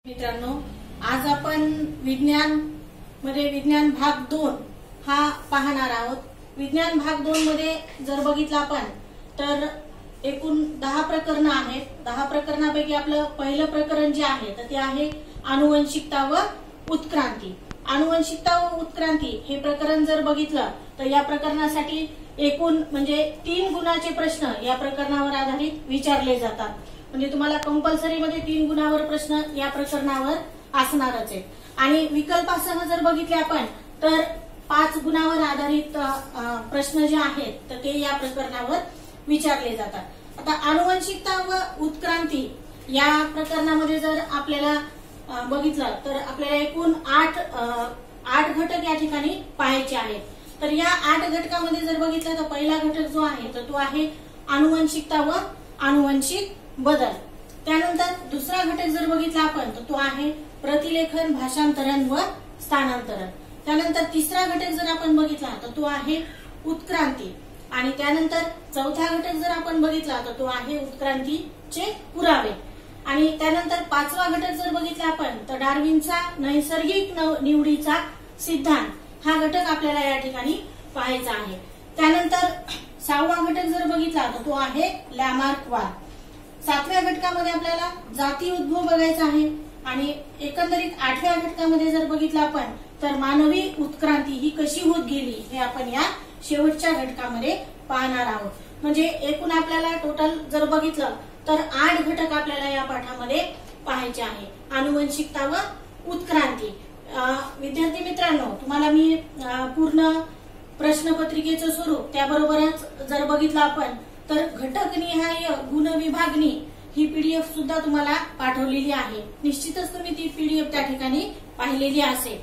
मित्रांनो, आज आपण विज्ञान भाग 2 हा पाहणार आहोत। विज्ञान भाग 2 मध्ये जर बघितलं आपण तर एकूण 10 प्रकरणं आहेत। 10 प्रकरणापैकी आपलं पहिलं प्रकरण जे आहे तर ते आहे आनुवंशिकता व उत्क्रांती। आनुवंशिकता व उत्क्रांती हे प्रकरण जर बघितलं तर या प्रकरणासाठी एकूण म्हणजे 3 गुणाचे प्रश्न या प्रकरणावर आधारित विचारले जातात। म्हणजे तुम्हाला कंपल्सरी मध्ये 3 गुणावर प्रश्न या प्रकरणावर असणारच आहे। आणि विकल्पासह जर बघितले आपण तर 5 गुणावर आधारित प्रश्न जे आहेत तर ते या प्रकरणावर विचारले जातात। आता आनुवंशिकता व उत्क्रांती या प्रकरणामध्ये जर आपल्याला बघितलं तर आपल्याला एकूण 8 घटक या ठिकाणी पाहायचे आहेत। तर या 8 घटकामध्ये जर बघितलं तर पहिला घटक जो आहे तर तो आहे आनुवंशिकता व आनुवंशिक बदल। त्यानंतर दुसरा घटक जर बघितला आपण तर तो आहे प्रतिलेखन, भाषांतरण व स्थानांतरण। त्यानंतर तिसरा घटक जर आपण बघितला तर तो आहे उत्क्रांती। आणि त्यानंतर चौथा घटक जर आपण बघितला तर तो आहे उत्क्रांतीचे पुरावे। आणि त्यानंतर पाचवा घटक जर बघितला आपण तर डार्विनचा नैसर्गिक निवडीचा सिद्धांत हा घटक आपल्याला या ठिकाणी पाहायचा आहे। त्यानंतर 6वा घटक जर बघितला तर तो आहे लॅमार्क वाद। 7व्या घटकामध्ये आपल्याला जाती उद्भव बघायचा आहे। आणि एकंदरीत 8व्या घटकामध्ये जर बघितलं आपण तर मानवी उत्क्रांती ही कशी होत गेली हे आपण या शेवटच्या घटकामध्ये पाहणार आहोत। म्हणजे एकूण आपल्याला टोटल जर बघितलं तर 8 घटक आपल्याला या पाठामध्ये पाहायचे आहे, आनुवंशिकता व उत्क्रांती। विद्यार्थी मित्रांनो, तुम्हाला मी पूर्ण प्रश्नपत्रिकेचं स्वरूप त्याबरोबरच जर बघितलं आपण तर घटकनिहाय गुणविभागणी ही पीडीएफ सुद्धा तुम्हाला पाठवलेली आहे। निश्चितच तुम्ही ती पीडीएफ त्या ठिकाणी पाहिलेली असेल।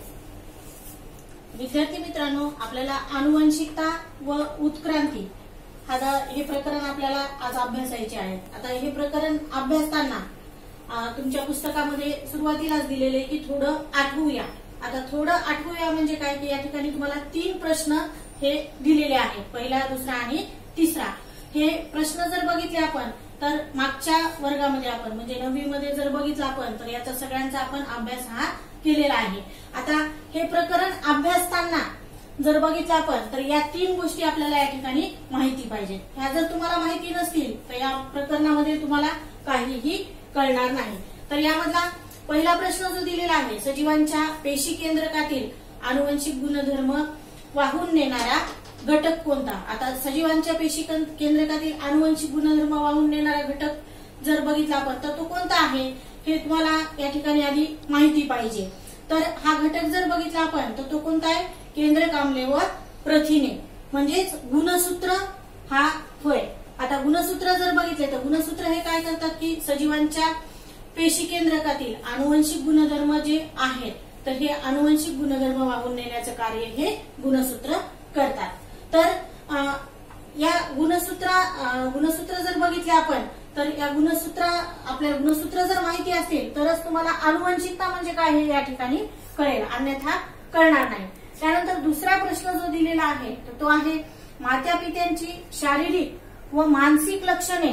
विद्यार्थी मित्रांनो, आपल्याला आनुवंशिकता व उत्क्रांती हे प्रकरण आपल्याला आज अभ्यासायचे आहे। आता हे प्रकरण अभ्यासताना तुमच्या पुस्तकामध्ये सुरुवातीलाच दिलेले की थोडं आठवूया। आता थोडं आठवूया म्हणजे काय की या ठिकाणी तुम्हाला 3 प्रश्न हे दिलेले आहेत, पहिला, दुसरा आणि तिसरा। हे प्रश्न जर बघितले आपण तर मागच्या वर्गामध्ये आपण म्हणजे 9वी मध्ये जर बघितलं आपण तर याचा सगळ्यांचा आपण अभ्यास हा केलेला आहे। आता हे प्रकरण अभ्यासताना जर बघितलं आपण तर या 3 गोष्टी आपल्याला या ठिकाणी माहिती पाहिजे। ह्या जर तुम्हाला माहिती नसतील तर या प्रकरणामध्ये तुम्हाला काहीही कळणार नाही। तर यामधला पहिला प्रश्न जो दिलेला आहे, सजीवांच्या पेशी केंद्रकातील आनुवंशिक गुणधर्म वाहून नेणारा घटक कोणता? आता सजीवांच्या पेशी केंद्रकातील आनुवंशिक गुणधर्म वाहून नेणारा घटक जर बघितला आपण तर तो कोणता आहे हे तुम्हाला या ठिकाणी आधी माहिती पाहिजे। तर हा घटक जर बघितला आपण तर तो कोणता आहे? केंद्रक आम्ले व प्रथिने म्हणजेच गुणसूत्र हा होय। आता गुणसूत्र जर बघितले तर गुणसूत्र हे काय करतात की सजीवांच्या पेशी केंद्रकातील आनुवंशिक गुणधर्म जे आहेत तर हे आनुवंशिक गुणधर्म वाहून नेण्याचं कार्य हे गुणसूत्र करतात। तर या गुणसूत्र जर बघितले आपण तर या आपल्याला गुणसूत्र जर माहिती असेल तरच तुम्हाला आनुवंशिकता म्हणजे काय हे या ठिकाणी कळेल, अन्यथा कळणार नाही। त्यानंतर दुसरा प्रश्न जो दिलेला आहे तर तो आहे मात्या पित्यांची शारीरिक व मानसिक लक्षणे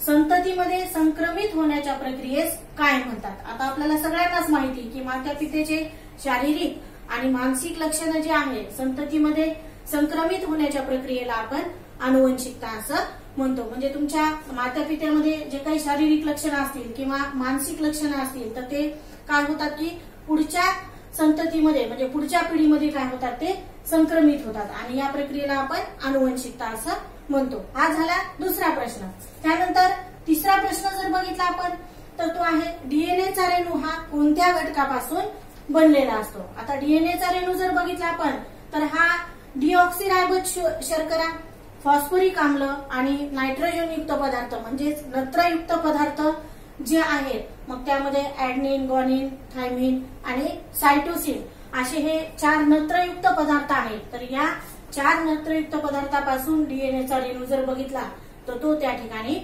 संततीमध्ये संक्रमित होण्याच्या प्रक्रियेस काय म्हणतात? आता आपल्याला सगळ्यांनाच माहिती की मात्या पितेचे शारीरिक आणि मानसिक लक्षणं जे आहे संततीमध्ये संक्रमित होण्याच्या प्रक्रियेला आपण आनुवंशिकता असं म्हणतो। म्हणजे तुमच्या मात्या पित्यामध्ये जे काही शारीरिक लक्षणं असतील किंवा मानसिक लक्षणं असतील तर ते काय होतात की पुढच्या संततीमध्ये म्हणजे पुढच्या पिढीमध्ये काय होतात ते संक्रमित होतात आणि या प्रक्रियेला आपण आनुवंशिकता असं म्हणतो। हा झाला दुसरा प्रश्न। त्यानंतर तिसरा प्रश्न जर बघितला आपण तर तो आहे डीएनएचा रेणू हा कोणत्या घटकापासून बनलेला असतो? आता डीएनएचा रेणू जर बघितला आपण तर हा डिऑक्सिरायबोज शर्करा, फॉस्फरिक आम्ल आणि नायट्रोजन युक्त पदार्थ म्हणजेच नत्रयुक्त पदार्थ जे आहेत मग त्यामध्ये ऍडेनिन, गुआनिन, थायमिन आणि सायटोसिन असे हे 4 नत्रयुक्त पदार्थ आहेत। तर या 4 नत्रयुक्त पदार्थापासून डीएनएचा रेणू जर बघितला तर तो त्या ठिकाणी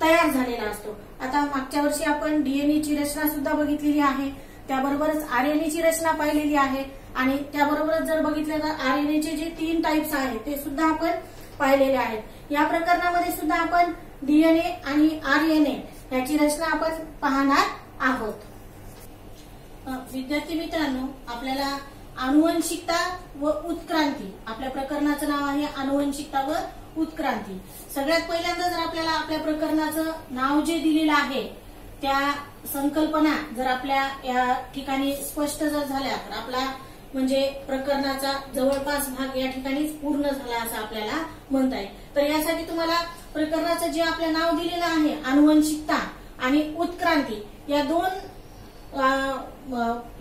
तयार झालेला असतो। आता मागच्या वर्षी आपण डीएनएची रचना सुद्धा बघितलेली आहे, त्याबरोबरच आरएनएची रचना पाहिलेली आहे आणि त्याबरोबरच जर बघितलं तर आरएनएचे जे 3 टाइप्स आहेत ते सुद्धा आपण पाहिलेले आहेत। या प्रकरणामध्ये सुद्धा आपण डीएनए आणि आरएनए याची रचना आपण पाहणार आहोत। विद्यार्थी मित्रांनो, आपल्याला आनुवंशिकता व उत्क्रांती, आपल्या प्रकरणाचं नाव आहे आनुवंशिकता व उत्क्रांती. सगळ्यात पहिल्यांदा जर आपल्याला आपल्या प्रकरणाचं नाव जे दिलेलं आहे त्या संकल्पना जर आपल्या या ठिकाणी स्पष्ट जर झाल्या तर आपला म्हणजे प्रकरणाचा जवळपास भाग या ठिकाणी पूर्ण झाला असं आपल्याला म्हणता येईल. तर यासाठी तुम्हाला प्रकरणाचं जे आपलं नाव दिलेलं आहे आनुवंशिकता आणि उत्क्रांती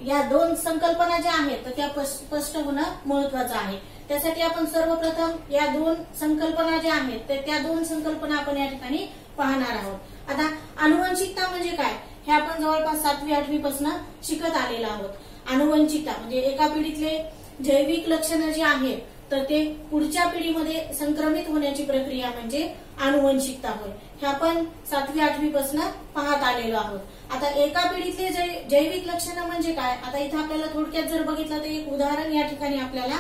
या दोन संकल्पना ज्या आहेत तर त्या स्पष्ट होणं महत्वाचं आहे. त्यासाठी आपण सर्वप्रथम या दोन संकल्पना ज्या आहेत तर त्या दोन संकल्पना आपण या ठिकाणी पाहणार आहोत. आता आनुवंशिकता म्हणजे काय हे आपण जवळपास 7वी-8वी पासून शिकत आलेलो आहोत. आनुवंशिकता म्हणजे एका पिढीतले जैविक लक्षणं जे आहेत तर ते पुढच्या पिढीमध्ये संक्रमित होण्याची प्रक्रिया म्हणजे आनुवंशिकता होय. हे आपण 7वी-8वी पासून पाहत आलेलो आहोत. आता एका पिढीतले जैविक लक्षणं म्हणजे काय, आता इथं आपल्याला थोडक्यात जर बघितलं तर एक उदाहरण या ठिकाणी आपल्याला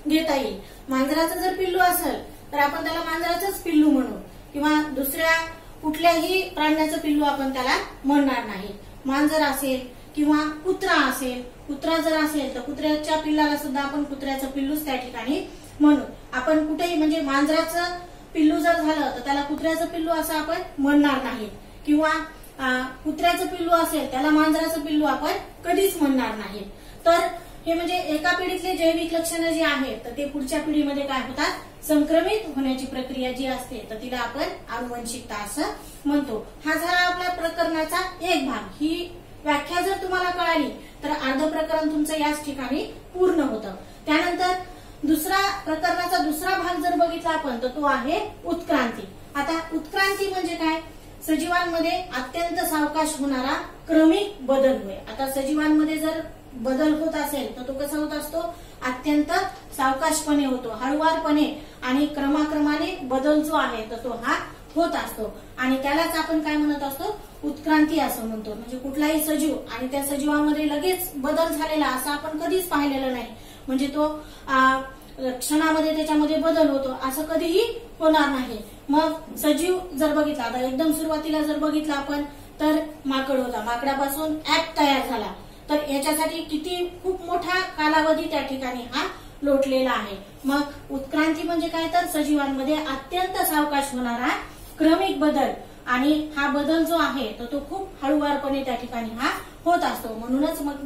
घेता येईल. मांजराचं जर पिल्लू असेल तर आपण त्याला मांजराचंच पिल्लू म्हणू किंवा दुसऱ्या कुठल्याही प्राण्याचं पिल्लू आपण त्याला म्हणणार नाही. मांजर असेल किंवा कुत्रा असेल, कुत्रा जर असेल तर कुत्र्याच्या पिल्लाला सुद्धा आपण कुत्र्याचं पिल्लूच त्या ठिकाणी म्हणू. आपण कुठेही म्हणजे मांजराचं पिल्लू जर झालं तर त्याला कुत्र्याचं पिल्लू असं आपण म्हणणार नाही किंवा कुत्र्याचं पिल्लू असेल त्याला मांजराचं पिल्लू आपण कधीच म्हणणार नाही. तर हे म्हणजे एका पिढीतले जैविक लक्षणं जे आहेत तर ते पुढच्या पिढीमध्ये काय होतात, संक्रमित होण्याची प्रक्रिया जी असते तर तिला आपण आनुवंशिकता असं म्हणतो. हा झाला आपल्या प्रकरणाचा एक भाग. ही व्याख्या जर तुम्हाला कळाली तर अर्ध प्रकरण तुमचं याच ठिकाणी पूर्ण होतं. त्यानंतर प्रकरणाचा दुसरा भाग जर बघितला आपण तर तो आहे उत्क्रांती. आता उत्क्रांती म्हणजे काय, सजीवांमध्ये अत्यंत सावकाश होणारा क्रमिक बदल होय. आता सजीवांमध्ये जर बदल होत असेल तर तो कसा होत असतो, अत्यंत सावकाशपणे होतो, हळुवारपणे आणि क्रमाक्रमाने बदल जो आहे तर तो हा होत असतो आणि त्यालाच आपण काय म्हणत असतो, उत्क्रांती असं म्हणतो. म्हणजे कुठलाही सजीव आणि त्या सजीवामध्ये लगेच बदल झालेला असं आपण कधीच पाहिलेलं नाही. म्हणजे तो क्षणामध्ये त्याच्यामध्ये बदल होतो असं कधीही होणार नाही. मग सजीव जर बघितला, आता एकदम सुरुवातीला जर बघितला आपण तर माकड होता, माकडापासून ऍप तयार झाला. तर याच्यासाठी खूप मोठा कालावधी त्या ठिकाणी हा लोटलेला आहे. मग उत्क्रांती म्हणजे काय, तर सजीवांमध्ये अत्यंत सावकाश होणारा क्रमिक बदल आणि हा बदल जो आहे तर तो खूप हळुवारपणे त्या ठिकाणी हा होत असतो. म्हणूनच मग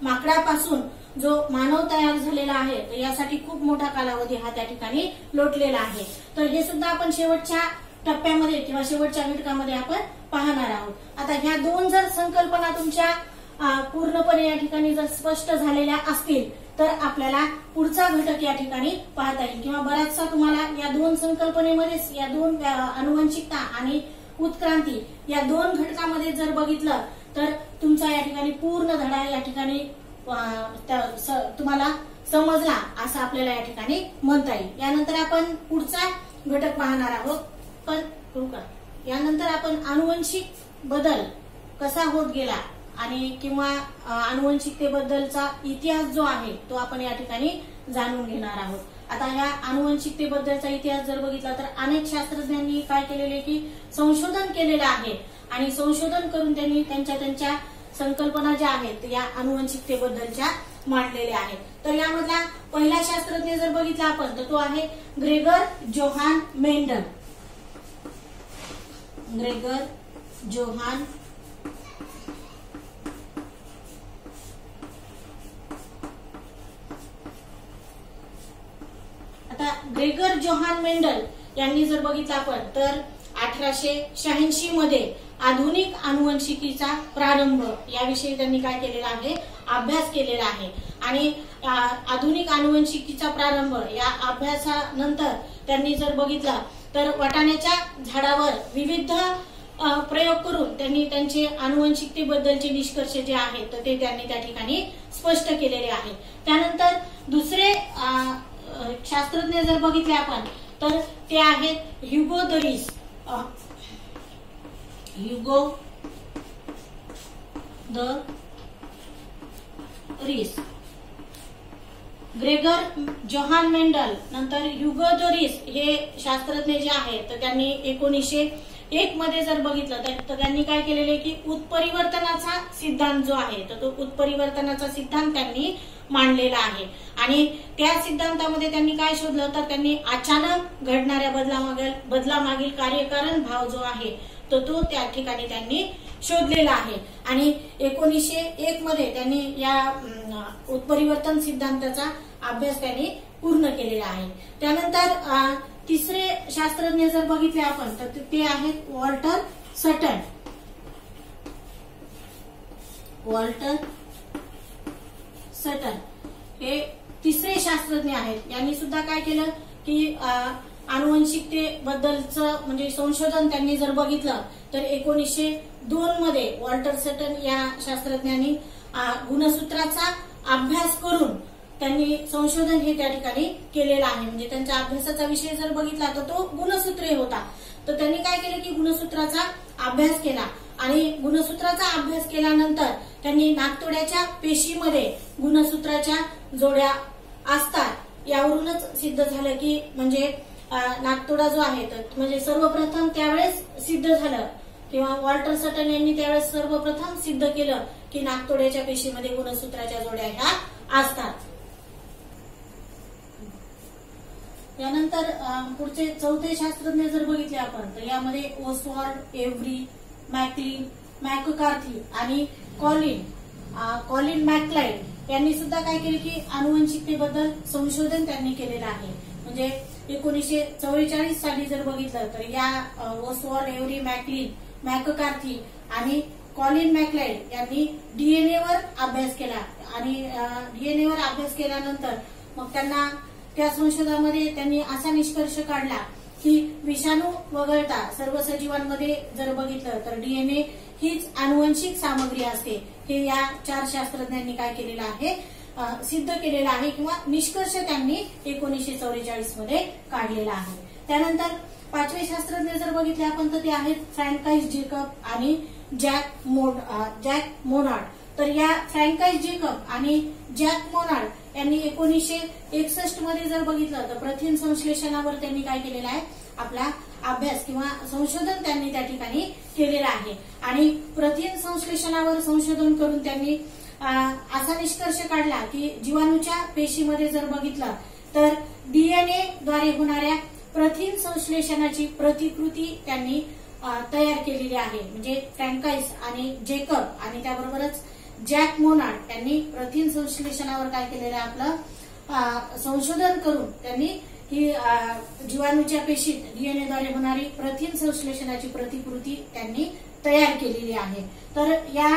माकडापासून जो मानव तयार झालेला आहे तर यासाठी खूप मोठा कालावधी हा त्या ठिकाणी लोटलेला आहे. तर हे सुद्धा आपण शेवटच्या टप्प्यामध्ये किंवा शेवटच्या घटकामध्ये आपण पाहणार आहोत. आता ह्या दोन जर संकल्पना तुमच्या पूर्णपणे या ठिकाणी जर स्पष्ट झालेल्या असतील तर आपल्याला पुढचा घटक या ठिकाणी पाहता येईल किंवा बराचसा तुम्हाला या दोन संकल्पनेमध्येच या दोन आनुवंशिकता आणि उत्क्रांती या दोन घटकामध्ये जर बघितलं तर तुमचा या ठिकाणी पूर्ण धडा या ठिकाणी तुम्हाला समजला असं आपल्याला या ठिकाणी म्हणता येईल. यानंतर आपण पुढचा घटक पाहणार आहोत. पण यानंतर आपण आनुवंशिक बदल कसा होत गेला आणि किंवा आनुवंशिकतेबद्दलचा इतिहास जो आहे तो आपण या ठिकाणी जाणून घेणार आहोत. आता या आनुवंशिकतेबद्दलचा इतिहास जर बघितला तर अनेक शास्त्रज्ञांनी काय केलेले की संशोधन केलेलं आहे आणि संशोधन करून त्यांनी त्यांच्या संकल्पना ज्या आहेत या आनुवंशिकतेबद्दलच्या मांडलेल्या आहेत. तर यामधला पहिला शास्त्रज्ञ जर बघितला आपण तर तो आहे Gregor Johann Mendel. Gregor Johann Gregor Johann Mendel यांनी जर बघितलं आपण तर 1886 मध्ये आधुनिक आनुवंशिकीचा प्रारंभ याविषयी त्यांनी काय केलेला आहे, अभ्यास केलेला आहे. आणि आधुनिक आनुवंशिकीचा प्रारंभ या अभ्यासानंतर त्यांनी जर बघितला तर वाटाण्याच्या झाडावर विविध प्रयोग करून त्यांनी त्यांचे आनुवंशिकतेबद्दलचे निष्कर्ष जे आहेत तर ते त्यांनी त्या ठिकाणी स्पष्ट केलेले आहे. त्यानंतर दुसरे शास्त्रज्ञ जर बघितले आपण तर ते आहेत ह्युगो द रिस. ह्युगो द रिस, ग्रेगर जोहान मेंडल नंतर ह्युगो द रिस हे शास्त्रज्ञ जे आहेत तर त्यांनी 1 मध्ये जर बघितलं तर त्यांनी काय केलेलं आहे की उत्परिवर्तनाचा सिद्धांत जो आहे तर तो उत्परिवर्तनाचा सिद्धांत त्यांनी मांडलेला आहे. आणि त्या सिद्धांतामध्ये त्यांनी काय शोधलं तर त्यांनी अचानक घडणाऱ्या बदलामागील कार्यकारण भाव जो आहे तो त्या ठिकाणी त्यांनी शोधलेला आहे. आणि 1901 मध्ये त्यांनी या उत्परिवर्तन सिद्धांताचा अभ्यास त्यांनी पूर्ण केलेला आहे. त्यानंतर तिसरे शास्त्रज्ञ जर बघितले आपण तर ते आहेत वॉल्टर सटन. वॉल्टर सटन हे तिसरे शास्त्रज्ञ आहेत. यांनी सुद्धा काय केलं की आनुवंशिकतेबद्दलचं म्हणजे संशोधन त्यांनी जर बघितलं तर 1902 मध्ये वॉल्टर सटन या शास्त्रज्ञांनी गुणसूत्राचा अभ्यास करून त्यांनी संशोधन हे त्या ठिकाणी केलेलं आहे. म्हणजे त्यांच्या अभ्यासाचा विषय जर बघितला तर तो गुणसूत्रे होता. तर त्यांनी काय केलं की गुणसूत्राचा अभ्यास केला आणि गुणसूत्राचा अभ्यास केल्यानंतर त्यांनी नाकतोड्याच्या पेशीमध्ये गुणसूत्राच्या जोड्या असतात यावरूनच सिद्ध झालं की म्हणजे नाकतोडा जो आहे तर म्हणजे सर्वप्रथम त्यावेळेस सिद्ध झालं किंवा वॉल्टर सटन यांनी त्यावेळेस सर्वप्रथम सिद्ध केलं की नाकतोड्याच्या पेशीमध्ये गुणसूत्राच्या जोड्या ह्या असतात. यानंतर पुढचे चौथे शास्त्रज्ञ जर बघितले आपण तर यामध्ये ओसवाल्ड, एव्हरी, मॅकलिन, मॅककार्थी आणि कॉलिन मॅकलाइड यांनी सुद्धा काय केले की आनुवंशिकतेबद्दल संशोधन त्यांनी केलेलं आहे. म्हणजे 1944 साली जर बघितलं तर या ओसवाल्ड, एव्हरी, मॅकलिन, मॅककार्थी आणि कॉलिन मॅकलाइड यांनी डीएनए वर अभ्यास केला आणि डीएनए वर अभ्यास केल्यानंतर मग त्यांना त्या संशोधनामध्ये त्यांनी असा निष्कर्ष काढला की विषाणू वगळता सर्व सजीवांमध्ये जर बघितलं तर डीएनए हीच आनुवंशिक सामग्री असते. हे या 4 शास्त्रज्ञांनी काय केलेलं आहे सिद्ध केलेलं आहे किंवा निष्कर्ष त्यांनी 1944 मध्ये काढलेला आहे. त्यानंतर 5वे शास्त्रज्ञ जर बघितले आपण तर ते आहेत फ्रँकाइस जेकब आणि जॅक मोनार्ड. तर या फ्रँकाइस जेकब आणि जॅक मोनार्ड यांनी 1961 मध्ये जर बघितलं तर प्रथिन संश्लेषणावर त्यांनी काय केलेलं आहे आपला अभ्यास किंवा संशोधन त्यांनी त्या ठिकाणी केलेलं आहे. आणि प्रथिन संश्लेषणावर संशोधन करून त्यांनी असा निष्कर्ष काढला की जीवाणूच्या पेशीमध्ये जर बघितलं तर डीएनए द्वारे होणाऱ्या प्रथिन संश्लेषणाची प्रतिकृती त्यांनी तयार केलेली आहे. म्हणजे फ्रँकाइस आणि जेकब आणि त्याबरोबरच जॅक मोनार्ड यांनी प्रथिन संश्लेषणावर काय केलेलं आहे आपलं संशोधन करून त्यांनी ही जीवाणूच्या पेशीत डीएनए द्वारे होणारी प्रथिन संश्लेषणाची प्रतिकृती त्यांनी तयार केलेली आहे. तर या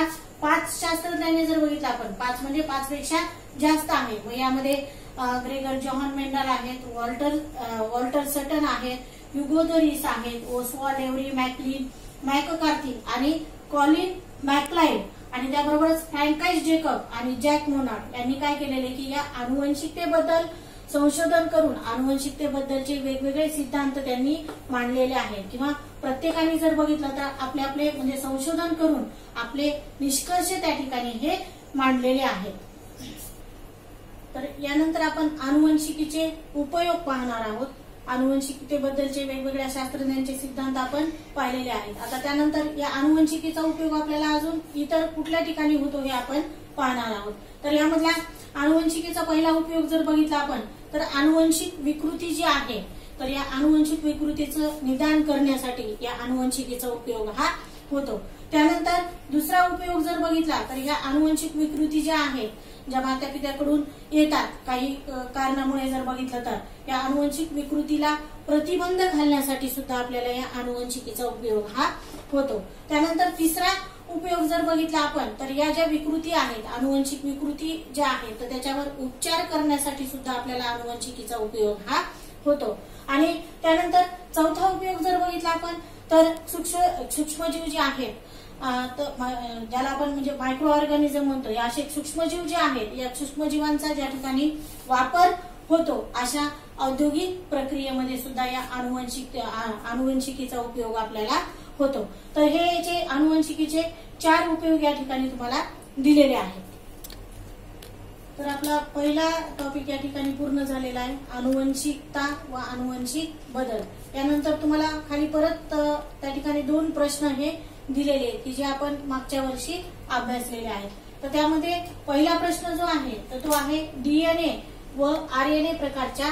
5 शास्त्रज्ञांनी जर बघितलं आपण 5 म्हणजे 5 पेक्षा जास्त आहे. व यामध्ये ग्रेगर जॉन मेंडल आहेत, वॉल्टर सटन आहेत, ह्युगो द रिस आहेत, ओसवाल्ड, एव्हरी, मॅकलिन, मॅककार्थी आणि कॉलिन मॅकलाइड आणि त्याबरोबरच फ्रँकाइस जेकब आणि जॅक मोनार्ड यांनी काय केलेले की या आनुवंशिकतेबद्दल संशोधन करून आनुवंशिकतेबद्दलचे वेगवेगळे सिद्धांत त्यांनी मांडलेले आहेत किंवा प्रत्येकाने जर बघितलं तर आपले आपले म्हणजे संशोधन करून आपले निष्कर्ष त्या ठिकाणी हे मांडलेले आहेत. तर यानंतर आपण आनुवंशिकीचे उपयोग पाहणार आहोत. आनुवंशिकतेबद्दलचे वेगवेगळ्या शास्त्रज्ञांचे सिद्धांत आपण पाहिलेले आहेत. आता त्यानंतर या आनुवंशिकीचा उपयोग आपल्याला अजून इतर कुठल्या ठिकाणी होतो हे आपण पाहणार आहोत. तर यामधला आनुवंशिकीचा पहिला उपयोग जर बघितला आपण तर आनुवंशिक विकृती जी आहे तर या आनुवंशिक विकृतीचं निदान करण्यासाठी या आनुवंशिकीचा उपयोग हा होतो. त्यानंतर दुसरा उपयोग जर बघितला तर या आनुवंशिक विकृती ज्या आहेत ज्या माता पित्याकडून येतात काही कारणामुळे जर बघितलं तर या आनुवंशिक विकृतीला प्रतिबंध घालण्यासाठी सुद्धा आपल्याला या आनुवंशिकीचा उपयोग हा होतो. त्यानंतर तिसरा उपयोग जर बघितला आपण तर या ज्या विकृती आहेत आनुवंशिक विकृती ज्या आहेत तर त्याच्यावर उपचार करण्यासाठी सुद्धा आपल्याला आनुवंशिकीचा उपयोग हा होतो. आणि त्यानंतर चौथा उपयोग जर बघितला आपण तर सूक्ष्मजीव जे आहेत ज्याला आपण म्हणजे मायक्रो ऑर्गॅनिझम म्हणतो या असे सूक्ष्मजीव जे आहेत या सूक्ष्मजीवांचा ज्या ठिकाणी वापर होतो अशा औद्योगिक प्रक्रियेमध्ये सुद्धा या आनुवंशिकीचा उपयोग आपल्याला होतो. तर हे जे आनुवंशिकीचे 4 उपयोग या ठिकाणी तुम्हाला दिलेले आहेत. तर आपला पहिला टॉपिक या ठिकाणी पूर्ण झालेला आहे आनुवंशिकता व आनुवंशिक बदल. यानंतर तुम्हाला खाली परत त्या ठिकाणी 2 प्रश्न हे दिलेले आहेत की जे आपण मागच्या वर्षी अभ्यासलेले आहेत. तर त्यामध्ये पहिला प्रश्न जो आहे तर तो आहे डीएनए व आरएनए प्रकाराच्या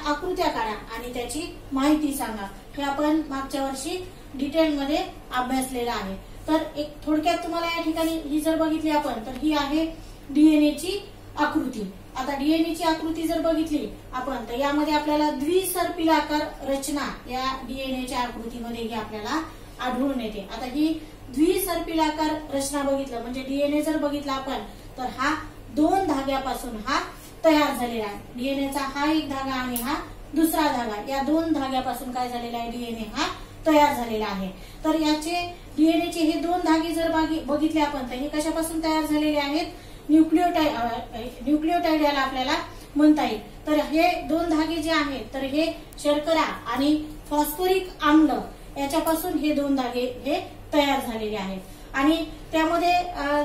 आकृत्या काढा आणि त्याची माहिती सांगा. हे आपण मागच्या वर्षी डिटेलमध्ये अभ्यासलेलं आहे. तर एक थोडक्यात तुम्हाला या ठिकाणी ही जर बघितली आपण तर ही आहे डीएनएची आकृती. आता डीएनएची आकृती जर बघितली आपण तर यामध्ये आपल्याला द्विसर्पिलाकार रचना या डीएनएच्या आकृतीमध्ये ही आपल्याला आढळून येते. आता ही द्विसर्पिलाकार रचना बघितलं म्हणजे डीएनए जर बघितला आपण तर हा 2 धाग्यापासून हा तयार झालेला आहे. डीएनएचा हा एक धागा आणि हा दुसरा धागा, या 2 धाग्यापासून काय झालेला आहे डीएनए हा तयार झालेला आहे. तर याचे डीएनएचे हे 2 धागे जर बघितले आपण तर हे कशापासून तयार झालेले आहेत, न्यूक्लियोटाइड याला आपल्याला म्हणता येईल. तर हे 2 धागे जे आहेत तर हे शर्करा आणि फॉस्फोरिक आम्ल याच्यापासून हे 2 धागे हे तयार झालेले आहेत. आणि त्यामध्ये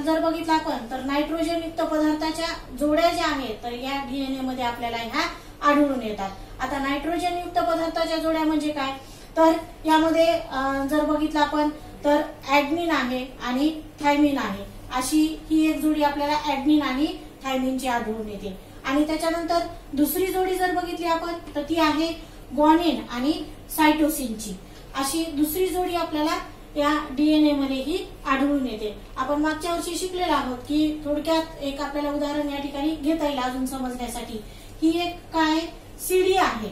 जर बघितलं आपण तर नायट्रोजन युक्त पदार्थाच्या जोड्या ज्या आहेत तर या डीएनए मध्ये आपल्याला ह्या आढळून येतात. आता नायट्रोजन युक्त पदार्थाच्या जोड्या म्हणजे काय, तर यामध्ये जर बघितलं आपण तर ऍडनिन आहे आणि थायमिन आहे. अशी ही एक जोडी आपल्याला ऍडनिन आणि थायमिनची आढळून येते. आणि त्याच्यानंतर दुसरी जोडी जर बघितली आपण तर ती आहे ग्वानिन आणि सायटोसिनची. अशी दुसरी जोडी आपल्याला या डीएनए मध्ये ही आढळून येते. आपण मागच्या वर्षी शिकलेलो आहोत की थोडक्यात एक आपल्याला उदाहरण या ठिकाणी घेता येईल अजून समजण्यासाठी. ही एक काय सीडी आहे.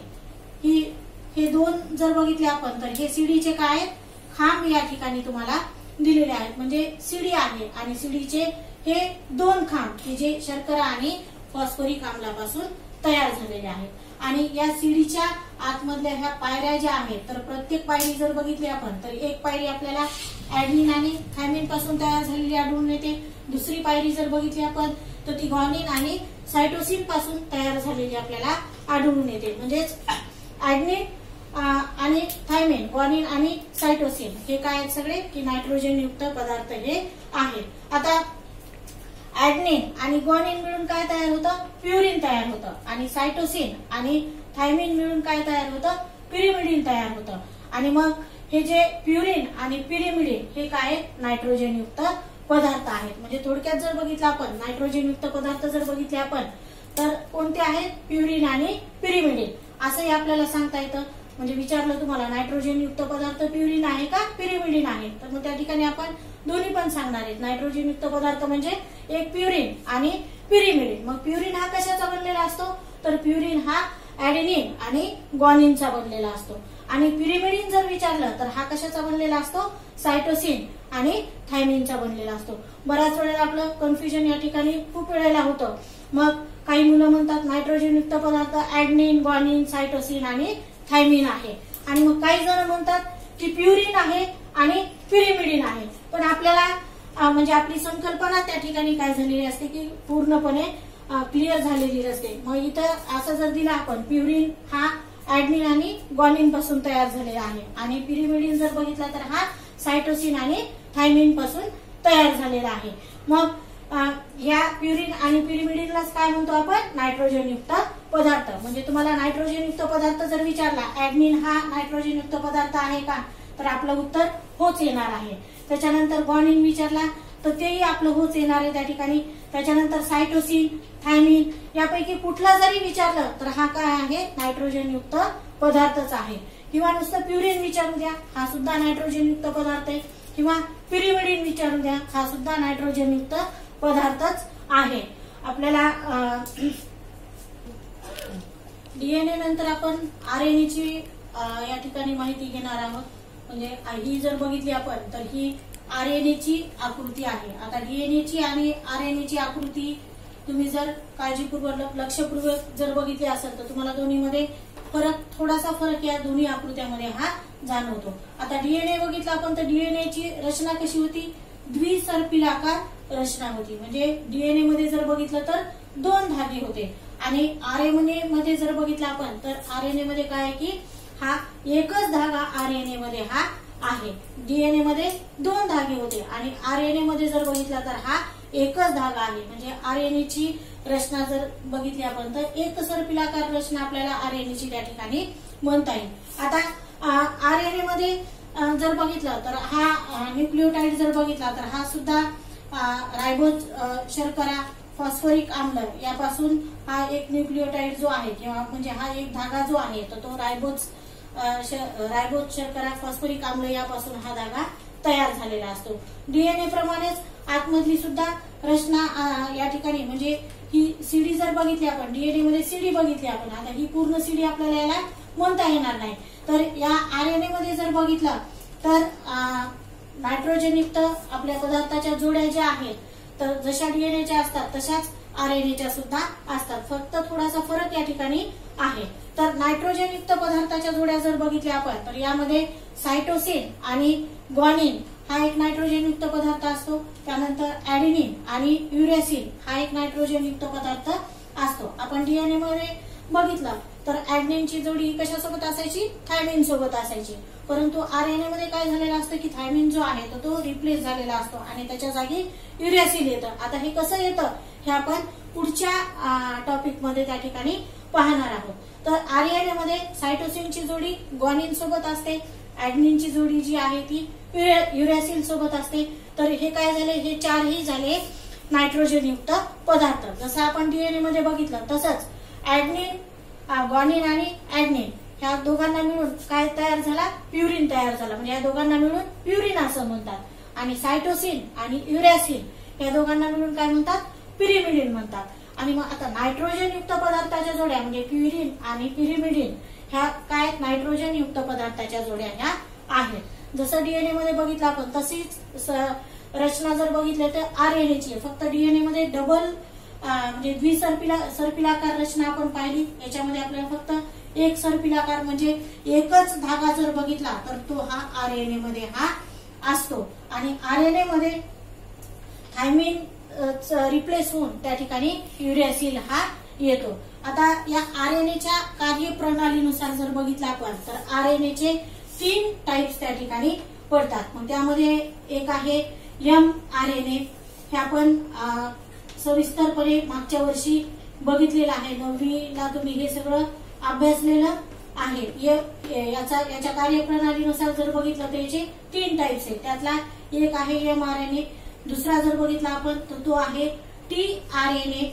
हे 2 जर बघितले आपण तर हे सीडीचे काय खांब या ठिकाणी तुम्हाला दिलेले आहेत. म्हणजे सीडी आहे आणि सीडीचे हे 2 खांब की जे शर्करा आणि फॉस्फोरिक आम्लापासून तयार झालेले आहेत. आणि या सीडीच्या आतमधल्या ह्या पायऱ्या ज्या आहेत तर प्रत्येक पायरी जर बघितली आपण तर एक पायरी आपल्याला ऍडनिन आणि थायमिन पासून तयार झालेली आढळून येते. दुसरी पायरी जर बघितली आपण तर ती ग्वानिन आणि सायटोसिन पासून तयार झालेली आपल्याला आढळून येते. म्हणजेच ऍडनिन आणि थायमिन, ग्वानिन आणि सायटोसिन हे काय आहेत सगळे की नायट्रोजन युक्त पदार्थ हे आहेत. आता ऍडनिन आणि ग्वानिन मिळून काय तयार होतं, प्युरिन तयार होतं. आणि सायटोसिन आणि थायमिन मिळून काय तयार होतं, पिरिमिडिन तयार होतं. आणि मग हे जे प्युरिन आणि पिरिमिडिन हे काय नायट्रोजन युक्त पदार्थ आहेत. म्हणजे थोडक्यात जर बघितलं आपण नायट्रोजन युक्त पदार्थ जर बघितले आपण तर कोणते आहेत, प्युरिन आणि पिरिमिडिन असंही आपल्याला सांगता येतं. म्हणजे विचारलं तुम्हाला नायट्रोजन युक्त पदार्थ प्युरिन आहे का पिरिमिडिन आहे तर मग त्या ठिकाणी आपण दोन्ही पण सांगणार आहेत. नायट्रोजन युक्त पदार्थ म्हणजे एक प्युरिन आणि पिरिमिडिन. मग प्युरिन हा कशाचा बनलेला असतो तर प्युरिन हा ऍडेनिन आणि ग्वानिनचा बनलेला असतो. आणि पिरिमिडिन जर विचारलं तर हा कशाचा बनलेला असतो, सायटोसिन आणि थायमिनचा बनलेला असतो. बऱ्याच वेळेला आपलं कन्फ्युजन या ठिकाणी खूप वेळेला होतं. मग काही मुलं म्हणतात नायट्रोजन युक्त पदार्थ ऍडनिन, ग्वानिन, सायटोसिन आणि थायमिन आहे. आणि मग काही जण म्हणतात की प्युरिन आहे आणि पिरिमिडिन आहे. पण आपल्याला म्हणजे आपली संकल्पना त्या ठिकाणी काय झालेली असते की पूर्णपणे क्लिअर झालेली असते. मग इथं असं जर दिलं आपण प्युरिन हा ऍडनिन आणि ग्वानिन पासून तयार झालेला आहे आणि पिरिमिडिन जर बघितला तर हा सायटोसिन आणि थायमिन पासून तयार झालेला आहे. मग या प्युरिन आणि पिरिमिडिनलाच काय म्हणतो आपण, नायट्रोजन युक्त पदार्थ. म्हणजे तुम्हाला नायट्रोजन युक्त पदार्थ जर विचारला ऍडनिन हा नायट्रोजन युक्त पदार्थ आहे का तर आपलं उत्तर होच येणार आहे. त्याच्यानंतर ग्वानिन विचारला तर तेही आपलं होच येणार आहे त्या ठिकाणी. त्याच्यानंतर सायटोसिन, थायमिन यापैकी कुठला जरी विचारलं तर हा काय आहे, नायट्रोजन युक्त पदार्थच आहे. किंवा नुसतं प्युरिन विचारू द्या हा सुद्धा नायट्रोजन युक्त पदार्थ आहे. किंवा पिरिमिडिन विचारू द्या हा सुद्धा नायट्रोजन युक्त पदार्थच आहे. आपल्याला डीएनए नंतर आपण आरएनएची या ठिकाणी माहिती घेणार आहोत. म्हणजे ही जर बघितली आपण तर ही आरएनएची आकृती आहे. आता डीएनएची आणि आरएनएची आकृती तुम्ही जर काळजीपूर्वक लक्षपूर्वक जर बघितली असेल तर तुम्हाला दोन्हीमध्ये थोडासा फरक या दोन्ही आकृत्यामध्ये हा जाणवतो. आता डीएनए बघितलं आपण तर डीएनएची रचना कशी होती, द्विसर्पिलाकार रचना होती. म्हणजे डीएनए मध्ये जर बघितलं तर 2 धागे होते. आणि आरएनए मध्ये जर बघितलं आपण तर आरएनए मध्ये काय आहे की हा एकच धागा आरएनए मध्ये हा आहे. डीएनए मध्ये 2 धागे होते आणि आरएनए मध्ये जर बघितला तर हा एकच धागा आहे. म्हणजे आरएनएची रचना जर बघितली आपण तर एक सर्पिलाकार रचना आपल्याला आरएनएची त्या ठिकाणी म्हणता येईल। आता RNA मध्ये जर बघितलं तर हा न्यूक्लियोटाइड जर बघितला तर हा सुद्धा रायबोज शर्करा फॉस्फरिक आम्ल यापासून हा एक न्यूक्लियोटाइड जो आहे किंवा म्हणजे हा एक धागा जो आहे तर तो रायबोज शर्करा फॉस्फरिक आम्ल यापासून हा धागा तयार झालेला असतो। डीएनए प्रमाणेच आतमधली सुद्धा रचना या ठिकाणी म्हणजे ही सीडी जर बघितली आपण डीएनए मध्ये सीडी बघितली आपण, आता ही पूर्ण सीडी आपल्याला याला म्हणता येणार नाही। तर या आरएनए मध्ये जर बघितलं तर नायट्रोजन युक्त आपल्या पदार्थाच्या जोड्या ज्या आहेत तर जशा डीएनएच्या असतात तशाच आरएनएच्या सुद्धा असतात, फक्त थोडासा फरक या ठिकाणी आहे। तर नायट्रोजन युक्त पदार्थाच्या जोड्या जर बघितल्या आपण तर यामध्ये सायटोसिन आणि ग्वानिन हा एक नायट्रोजन युक्त पदार्थ असतो, त्यानंतर ऍडेनिन आणि युरॅसिल हा एक नायट्रोजन युक्त पदार्थ असतो। आपण डीएनए मध्ये बघितलं तर ऍडेनिनची जोडी कशासोबत असायची, थायमिन सोबत असायची, परंतु आरएनए मध्ये काय झालेलं असतं की थायमिन जो आहे तो रिप्लेस झालेला असतो आणि त्याच्या जागी युरॅसिल येतं। आता हे कसं येतं हे आपण पुढच्या टॉपिक मध्ये त्या ठिकाणी पाहणार आहोत। तर आरएनए मध्ये सायटोसिनची जोडी ग्वानिन सोबत असते, ऍडेनिनची जोडी जी आहे ती युरॅसिल सोबत असते। तर हे काय झाले, हे चारही झाले नायट्रोजन युक्त पदार्थ। जसं आपण डीएनए मध्ये बघितलं तसंच ऍडेनिन, ग्वानिन आणि ऍडेनिन ह्या दोघांना मिळून काय तयार झाला, प्युरिन तयार झाला, म्हणजे या दोघांना मिळून प्युरिन असं म्हणतात। आणि सायटोसिन आणि युरॅसिल या दोघांना मिळून काय म्हणतात, पिरिमिडिन म्हणतात। आणि मग आता नायट्रोजन युक्त पदार्थाच्या जोड्या म्हणजे प्युरिन आणि पिरिमिडिन ह्या काय नायट्रोजन युक्त पदार्थाच्या जोड्या ह्या आहेत। जसं डीएनए मध्ये बघितलं आपण तशीच रचना जर बघितली तर आरएनएची फक्त डीएनए मध्ये डबल म्हणजे द्विसर्पिलाकार रचना आपण पाहिली, याच्यामध्ये आपल्याला फक्त एक सर्पिलाकार म्हणजे एकच धागा जर बघितला तर तो हा आरएनए मध्ये हा असतो। आणि आरएनए मध्ये थायमिन रिप्लेस होऊन त्या ठिकाणी युरॅसिल हा येतो। आता या आरएनएच्या कार्यप्रणालीनुसार जर बघितलं आपण तर आरएनएचे 3 टाइप्स त्या ठिकाणी पडतात। मग त्यामध्ये एक आहे mRNA, हे आपण सविस्तरपणे मागच्या वर्षी बघितलेलं आहे, 9वीला तुम्ही हे सगळं अभ्यासलेलं आहे। याच्या कार्यप्रणालीनुसार जर बघितलं तर याचे 3 टाइप्स आहेत, त्यातला एक आहे mRNA, दुसरा जर बघितला आपण तर तो आहे tRNA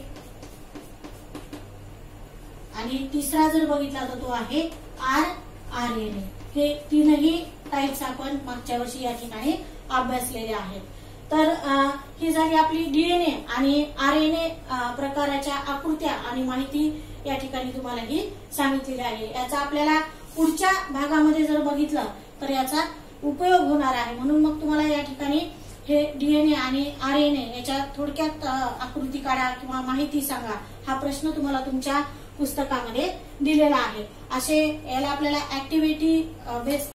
आणि तिसरा जर बघितला तर तो आहे rRNA। हे 3ही टाइप्स आपण मागच्या वर्षी या ठिकाणी अभ्यासलेले आहेत। तर ही झाली आपली डीएनए आणि आरएनए प्रकाराच्या आकृत्या आणि माहिती या ठिकाणी तुम्हाला ही सांगितलेली आहे। याचा आपल्याला पुढच्या भागामध्ये जर बघितलं तर याचा उपयोग होणार आहे, म्हणून मग तुम्हाला या ठिकाणी हे डीएनए आणि आरएनए याच्या थोडक्यात आकृती काढा किंवा माहिती सांगा हा प्रश्न तुम्हाला तुमच्या पुस्तकामध्ये दिलेला आहे। असे याला आपल्याला ऍक्टिव्हिटी बेस्ड